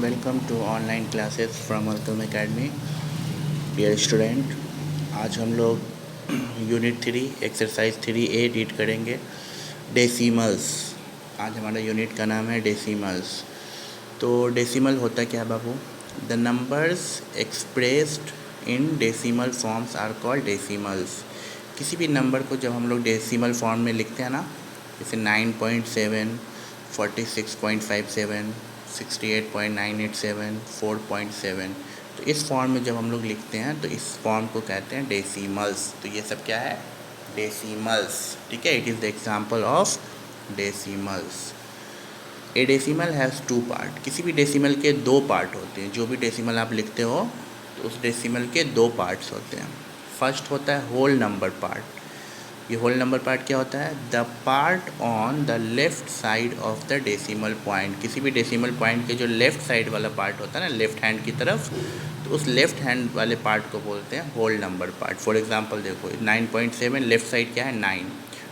Welcome to online classes from अल्तम academy. Dear student, आज हम लोग यूनिट 3 एक्सरसाइज 3A रीड करेंगे, डेसिमल्स। आज हमारा यूनिट का नाम है डेसिमल्स। तो डेसिमल होता क्या बाबू? The numbers expressed in decimal forms are called decimals. किसी भी नंबर को जब हम लोग डेसिमल फॉर्म में लिखते हैं ना, जैसे 9.7, 46.57, 68.987, 4.7, तो इस फॉर्म में जब हम लोग लिखते हैं तो इस फॉर्म को कहते हैं डेसिमल्स। तो ये सब क्या है? डेसिमल्स। ठीक है, it is the example of decimals. A decimal has 2 part. किसी भी डेसिमल के 2 पार्ट होते हैं। जो भी डेसिमल आप लिखते हो तो उस डेसिमल के 2 पार्ट्स होते हैं। फर्स्ट होता है होल नंबर पार्ट। ये होल नंबर पार्ट क्या होता है? The part on the left side of the decimal point. किसी भी डेसिमल पॉइंट के जो लेफ़्ट साइड वाला पार्ट होता है ना, लेफ़्ट हैंड की तरफ, तो उस लेफ़्ट हैंड वाले पार्ट को बोलते हैं whole number part. For example देखो 9.7, लेफ़्ट साइड क्या है? 9,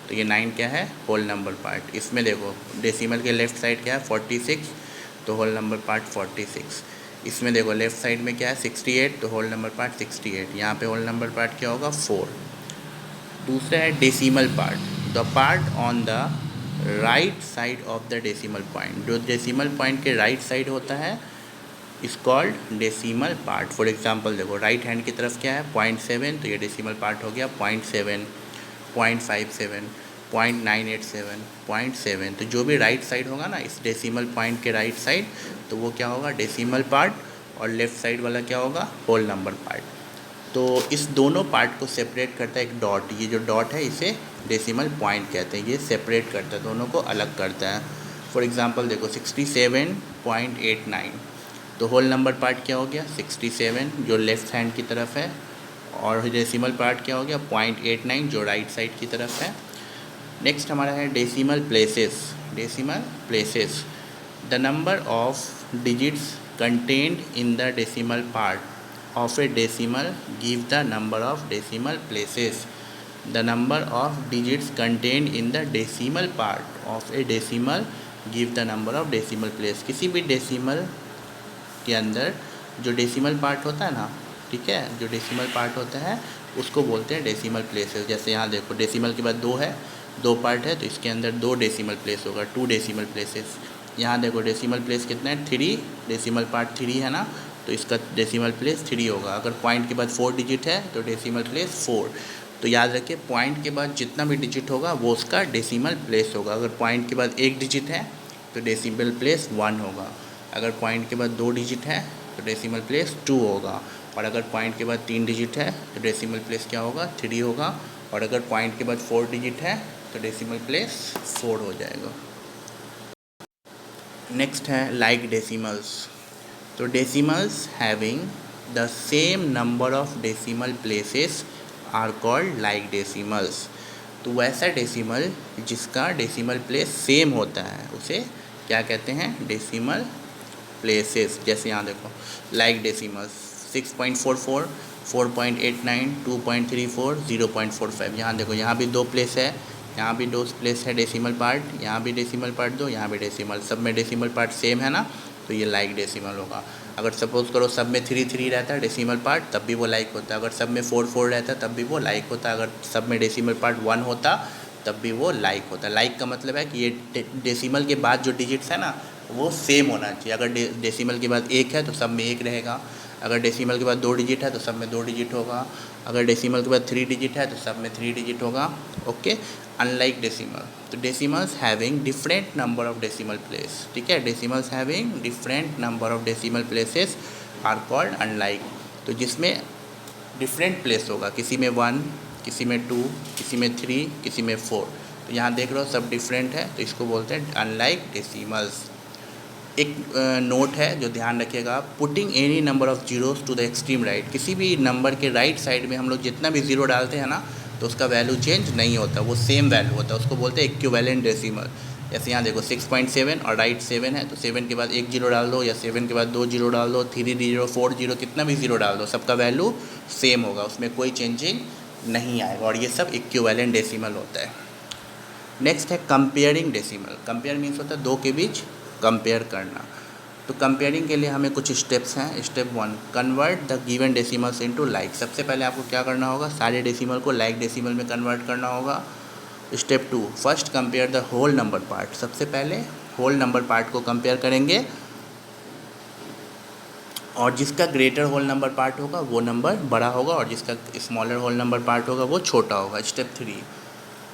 तो ये 9 क्या है? Whole number part. इसमें देखो डेसिमल के लेफ़्ट साइड क्या है? 46, तो होल नंबर पार्ट 46। इसमें देखो लेफ़्ट साइड में क्या है? 68, तो होल नंबर पार्ट 68। यहाँ पे होल नंबर पार्ट क्या होगा? 4। दूसरा है decimal part, the part on the right side of the decimal point. जो डेसिमल पॉइंट के राइट साइड होता है इस called decimal part. For example देखो राइट हैंड की तरफ क्या है? 0.7, तो ये डेसिमल पार्ट हो गया 0.7, 0.57, 0.987, 0.7। तो जो भी राइट साइड होगा ना इस डेसिमल पॉइंट के राइट साइड, तो वो क्या होगा? Decimal part. और लेफ़्ट साइड वाला क्या होगा? Whole number part. तो इस दोनों पार्ट को सेपरेट करता है एक डॉट। ये जो डॉट है इसे डेसिमल पॉइंट कहते हैं। ये सेपरेट करता है, दोनों को अलग करता है। फॉर एग्जांपल देखो 67.89, तो होल नंबर पार्ट क्या हो गया? 67 जो लेफ़्ट हैंड की तरफ है, और डेसिमल पार्ट क्या हो गया? 0.89 जो राइट साइड की तरफ है। नेक्स्ट हमारा है decimal places. Decimal places, the number of digits contained in the decimal part of a decimal give the number of decimal places. The number of digits contained in the decimal part of a decimal give the number of decimal place. किसी भी decimal के अंदर जो decimal part होता है ना, ठीक है, जो डेसिमल पार्ट होता है उसको बोलते हैं डेसिमल प्लेसेस। जैसे यहाँ देखो डेसिमल के बाद 2 है, 2 पार्ट है, तो इसके अंदर 2 डेसिमल प्लेस होगा, 2 डेसिमल प्लेसेस। यहाँ देखो डेसिमल प्लेस कितना है? 3, डेसिमल पार्ट 3 है ना, तो इसका डेसिमल प्लेस 3 होगा। अगर पॉइंट के बाद 4 डिजिट है तो डेसिमल प्लेस 4। तो याद रखिए पॉइंट के बाद जितना भी डिजिट होगा वो उसका डेसिमल प्लेस होगा। अगर पॉइंट के बाद 1 डिजिट है तो डेसिमल प्लेस 1 होगा। अगर पॉइंट के बाद 2 डिजिट है तो डेसिमल प्लेस 2 होगा। और अगर पॉइंट के बाद 3 डिजिट है तो डेसिमल प्लेस क्या होगा? 3 होगा। और अगर पॉइंट के बाद 4 डिजिट है तो डेसिमल प्लेस 4 हो जाएगा। नेक्स्ट है लाइक डेसिमल्स। तो decimals having the same number of decimal places are called like decimals. तो वैसा डेसिमल जिसका डेसिमल प्लेस सेम होता है उसे क्या कहते हैं? Decimal places. जैसे यहाँ देखो लाइक डेसिमल्स 6.44, 4.89, 2.34, 0.45। यहाँ देखो यहाँ भी 2 प्लेस है, यहाँ भी 2 प्लेस है डेसिमल पार्ट, यहाँ भी डेसिमल पार्ट 2, यहाँ भी डेसिमल, सब में डेसिमल पार्ट सेम है ना, तो ये लाइक डेसिमल होगा। अगर सपोज़ करो सब में 3 रहता है डेसिमल पार्ट, तब भी वो लाइक होता है। अगर सब में 4 रहता है तब भी वो लाइक होता है। अगर सब में डेसिमल पार्ट 1 होता तब भी वो लाइक होता है। लाइक का मतलब है कि ये डेसिमल के बाद जो डिजिट्स है ना वो सेम होना चाहिए। अगर डेसिमल के बाद 1 है तो सब में 1 रहेगा। अगर डेसिमल के बाद 2 डिजिट है तो सब में 2 डिजिट होगा। अगर डेसिमल के बाद 3 डिजिट है तो सब में 3 डिजिट होगा। Okay, unlike decimal. तो decimals having different number of decimal place. ठीक है, decimals having different number of decimal places are called unlike. तो जिसमें डिफरेंट प्लेस होगा, किसी में 1, किसी में 2, किसी में 3, किसी में 4। तो यहाँ देख रहे हो सब डिफरेंट है, तो इसको बोलते हैं अनलाइक डेसिमल्स। एक नोट है जो ध्यान रखिएगा आप, putting any number of zeros to the extreme right. किसी भी नंबर के राइट साइड में हम लोग जितना भी ज़ीरो डालते हैं ना तो उसका वैल्यू चेंज नहीं होता, वो सेम वैल्यू होता है। उसको बोलते हैं इक्विवेलेंट डेसिमल। जैसे यहाँ देखो 6.7 और राइट 7 है, तो 7 के बाद 1 जीरो डाल दो, या 7 के बाद 2 जीरो डाल दो, 3 जीरो, 4 जीरो, कितना भी ज़ीरो डाल दो, सबका वैल्यू सेम होगा, उसमें कोई चेंजिंग नहीं आएगा। और ये सब इक्विवेलेंट डेसिमल होता है। नेक्स्ट है कंपेयरिंग डेसिमल। कंपेयर मीन्स होता है 2 के बीच कंपेयर करना। तो कंपेयरिंग के लिए हमें कुछ स्टेप्स हैं। Step 1, convert the given decimals into like. सबसे पहले आपको क्या करना होगा, सारे डेसिमल को लाइक डेसिमल में कन्वर्ट करना होगा। Step 2, first compare the whole number part. सबसे पहले होल नंबर पार्ट को कंपेयर करेंगे और जिसका ग्रेटर होल नंबर पार्ट होगा वो नंबर बड़ा होगा और जिसका स्मॉलर होल नंबर पार्ट होगा वो छोटा होगा। Step 3,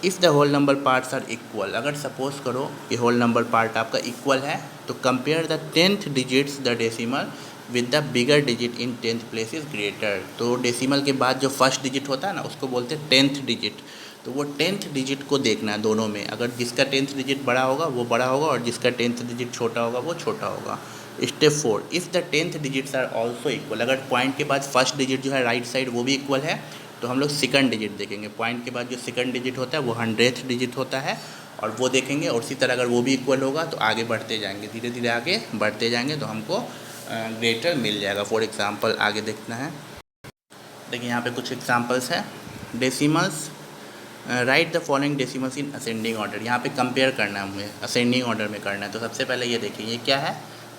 if the whole number parts are equal. अगर सपोज करो कि होल नंबर पार्ट आपका इक्वल है तो compare the 10th digits the decimal with the bigger digit in 10th place is greater. तो डेसिमल के बाद जो फर्स्ट डिजिट होता है ना उसको बोलते हैं 10th डिजिट। तो वो 10th डिजिट को देखना है दोनों में, अगर जिसका 10th डिजिट बड़ा होगा वो बड़ा होगा और जिसका 10th डिजिट छोटा होगा वो छोटा होगा। Step 4, if the 10th digits are also equal. अगर पॉइंट के बाद फर्स्ट डिजिट जो है राइट साइड वो भी इक्वल है तो हम लोग सेकंड डिजिट देखेंगे। पॉइंट के बाद जो सेकंड डिजिट होता है वो 100th डिजिट होता है और वो देखेंगे। और इसी तरह अगर वो भी इक्वल होगा तो आगे बढ़ते जाएंगे, धीरे धीरे आगे बढ़ते जाएंगे तो हमको ग्रेटर मिल जाएगा। फॉर एग्जांपल आगे देखना है, देखिए यहाँ पे कुछ एग्जांपल्स हैं। Decimals, right the following decimals in ascending order. यहाँ पे कंपेयर करना है हमें, असेंडिंग ऑर्डर में करना है। तो सबसे पहले ये देखिए ये क्या है,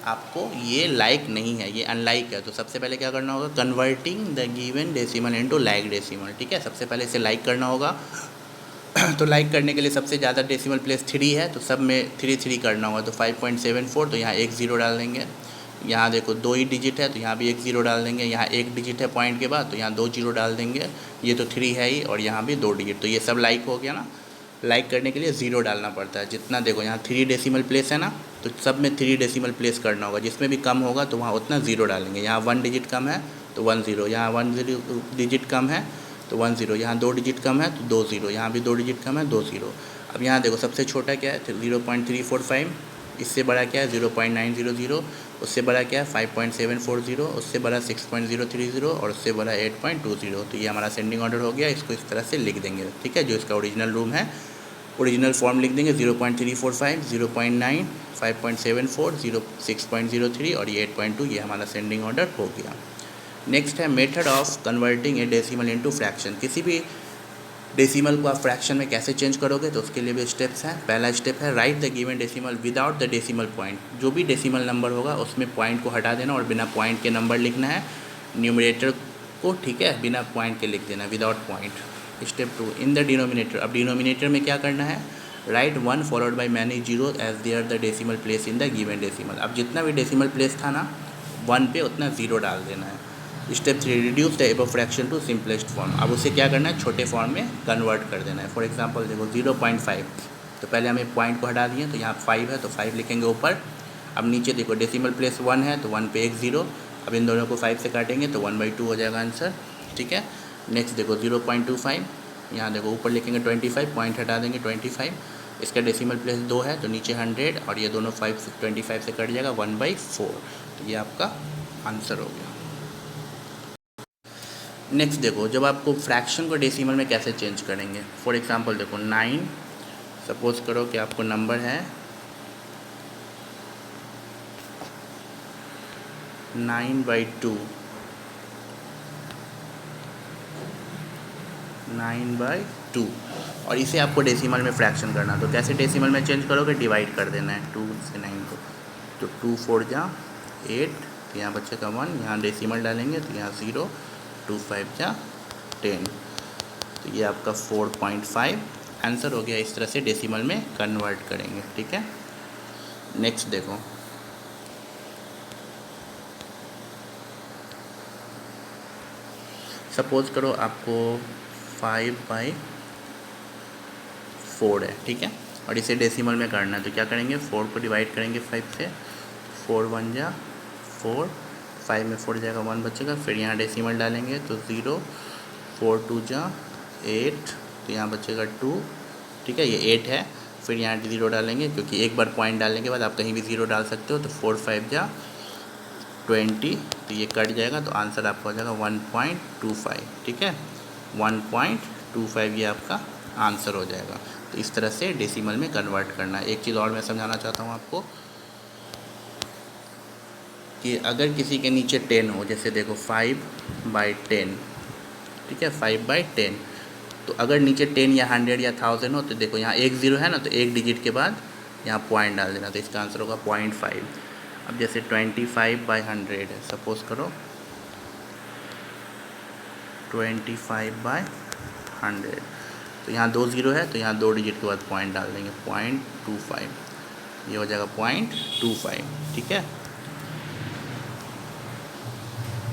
आपको ये लाइक नहीं है, ये अनलाइक है। तो सबसे पहले क्या करना होगा, converting the given decimal into like decimal. ठीक है, सबसे पहले इसे लाइक करना होगा। तो लाइक करने के लिए सबसे ज़्यादा डेसिमल प्लेस 3 है तो सब में 3 करना होगा। तो 5.74, तो यहाँ एक ज़ीरो डाल देंगे। यहाँ देखो 2 ही डिजिट है तो यहाँ भी एक ज़ीरो डाल देंगे। यहाँ एक डिजिट है पॉइंट के बाद तो यहाँ 2 जीरो डाल देंगे। ये तो 3 है ही और यहाँ भी 2 डिजिट, तो ये सब लाइक हो गया ना। लाइक करने के लिए ज़ीरो डालना पड़ता है। जितना देखो यहाँ 3 डेसिमल प्लेस है ना तो सब में 3 डेसिमल प्लेस करना होगा। जिसमें भी कम होगा तो वहाँ उतना ज़ीरो डालेंगे। यहाँ 1 डिजिट कम है तो 1 ज़ीरो, यहाँ 1 डिजिट कम है तो 1 ज़ीरो, यहाँ 2 डिजिट कम है तो 2 ज़ीरो, यहाँ भी 2 डिजिट कम है 2 ज़ीरो। अब यहाँ देखो सबसे छोटा क्या है 0.345, इससे बड़ा क्या है 0.900, उससे बड़ा क्या है 5.740, उससे बड़ा 6.030 और उससे बड़ा 8.20। तो ये हमारा सेंडिंग ऑर्डर हो गया। इसको इस तरह से लिख देंगे। ठीक है, जो इसका ओरिजिनल रूम है ओरिजिनल फॉर्म लिख देंगे 0.345, 0.9, 5.74, 6.03 और ये 8.2। ये हमारा सेंडिंग ऑर्डर हो गया। नेक्स्ट है method of converting A decimal into fraction. किसी भी डेसिमल को आप फ्रैक्शन में कैसे चेंज करोगे तो उसके लिए भी स्टेप्स हैं। पहला स्टेप है right the given decimal without the decimal point. जो भी डेसिमल नंबर होगा उसमें पॉइंट को हटा देना और बिना पॉइंट के नंबर लिखना है न्यूमरेटर को। ठीक है, बिना पॉइंट के लिख देना, without point. Step 2, in the denominator. अब डिनोमिनेटर में क्या करना है, write 1 followed by many zero as there the decimal place in the given decimal. अब जितना भी डेसिमल प्लेस था ना 1 पे उतना ज़ीरो डाल देना है। Step 3, reduce the above fraction to simplest form. अब उसे क्या करना है, छोटे फॉर्म में कन्वर्ट कर देना है। फॉर एग्जांपल देखो 0.5, तो पहले हमें पॉइंट को हटा दिए तो यहाँ 5 है तो 5 लिखेंगे ऊपर। अब नीचे देखो डेसिमल प्लेस 1 है तो 1 पे एक ज़ीरो। अब इन दोनों को 5 से काटेंगे तो 1/2 हो जाएगा आंसर। ठीक है, नेक्स्ट देखो 0.25, यहाँ देखो ऊपर लिखेंगे 25, पॉइंट हटा देंगे 25। इसका डेसिमल प्लेस 2 है तो नीचे 100 और ये दोनों 25 से कट जाएगा 1/4। तो ये आपका आंसर हो गया। नेक्स्ट देखो जब आपको फ्रैक्शन को डेसिमल में कैसे चेंज करेंगे। फॉर एग्जांपल देखो 9, सपोज करो कि आपको नंबर है 9/2, 9/2 और इसे आपको डेसिमल में फ्रैक्शन करना। तो कैसे डेसिमल में चेंज करोगे, डिवाइड कर देना है 2 से 9 को। तो 2 4 जा 8, तो यहाँ बच्चे का 1, यहाँ डेसिमल डालेंगे तो यहाँ 0, 2 5 जा 10। तो ये आपका 4.5 आंसर हो गया। इस तरह से डेसिमल में कन्वर्ट करेंगे। ठीक है, नेक्स्ट देखो सपोज करो आपको 5/4 है। ठीक है, और इसे डेसिमल में करना है तो क्या करेंगे, 4 को डिवाइड करेंगे 5 से, 4 1 जा 4, 5 में 4 जाएगा 1 बचेगा। फिर यहाँ डेसिमल डालेंगे तो 0, 4 2 जा 8, तो यहाँ बचेगा 2। ठीक है, ये 8 है। फिर यहाँ 0 डालेंगे क्योंकि एक बार पॉइंट डालने के बाद आप कहीं भी 0 डाल सकते हो। तो 4 5 जा 20, तो ये कट जाएगा तो आंसर आपका हो जाएगा 1.25। ठीक है, 1.25 ये आपका आंसर हो जाएगा। तो इस तरह से डेसिमल में कन्वर्ट करना है। एक चीज़ और मैं समझाना चाहता हूँ आपको कि अगर किसी के नीचे 10 हो, जैसे देखो 5/10, ठीक है 5/10, तो अगर नीचे 10 या 100 या 1000 हो तो देखो यहाँ एक ज़ीरो है ना, तो एक डिजिट के बाद यहाँ पॉइंट डाल देना। तो इसका आंसर होगा 0.5। अब जैसे 25/100 है, सपोज करो 25/100, तो यहाँ 2 ज़ीरो है तो यहाँ 2 डिजिट के बाद पॉइंट डाल देंगे, 0.25, ये हो जाएगा 0.25, ठीक है।